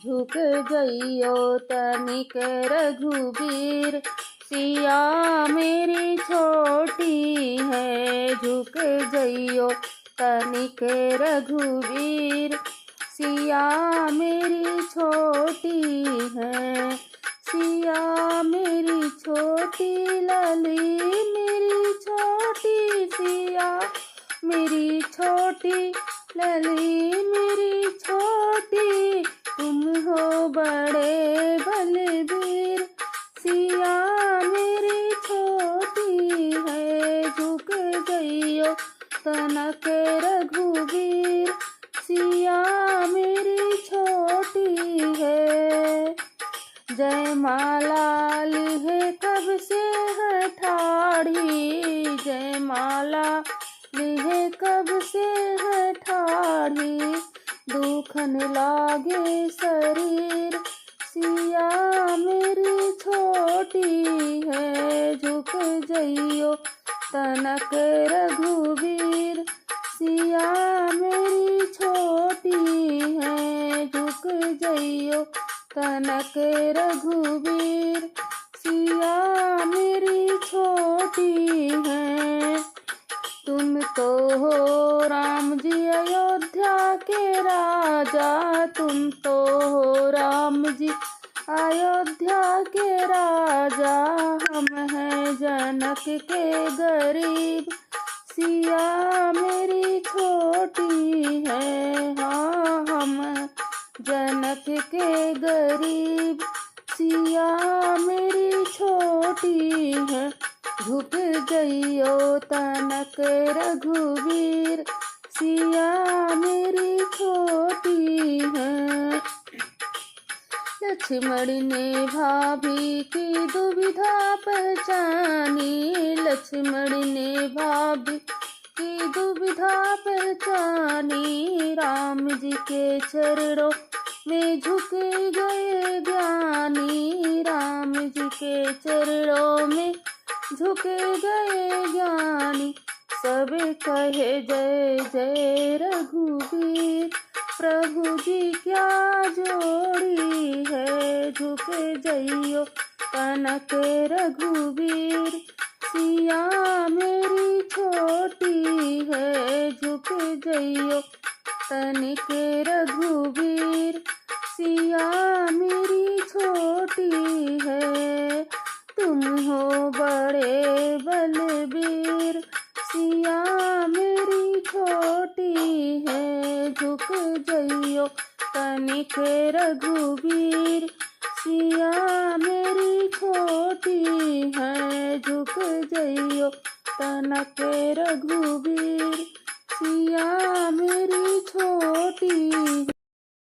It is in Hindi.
झुक गइयो तनिक रघुबीर। सिया मेरी छोटी है, झुक गइयो तनिक रघुबीर। सिया मेरी छोटी है, सिया मेरी छोटी लली मेरी छोटी। सिया मेरी छोटी लली मेरी छोटी, तुम हो बड़े बलबीर। सिया मेरी छोटी है, झुक गइयो तनक रघुबीर। सिया मेरी छोटी है। जयमाला लिहे कब से है ठाढ़ी, जयमाला लिहे कब से है ठाढ़ी। दुखन लागे शरीर, सिया मेरी छोटी है। झुक जइयो तनक रघुबीर। सिया मेरी छोटी है, झुक जइयो तनक रघुबीर। सिया मेरी छोटी है। तुम तो हो राम जी अयोध्या के राजा, तुम तो हो राम जी अयोध्या के राजा। हम हैं जनक के गरीब, सिया मेरी छोटी है। हाँ हम जनक के गरीब, सिया मेरी छोटी है। झुक जइयो तनक रघुबीर। सिया मेरी छोटी है। लक्ष्मण ने भाभी की दुविधा पहचानी, लक्ष्मण ने भाभी की दुविधा पहचानी। राम जी के चरणों में झुक गए ज्ञानी, राम जी के चरणों में झुक गए ज्ञानी। सब कहे जय जय रघुबीर, प्रभु जी क्या जोड़ी है। झुक जइयो तनक रघुबीर। सिया मेरी छोटी है, झुक जइयो तनिक रघुबीर। सिया मेरी छोटी है। तुम हो बड़े बलबीर, सिया मेरी छोटी है। झुक जइयो तनिक रघुबीर। सिया मेरी छोटी है, झुक जइयो तनक रघुबीर।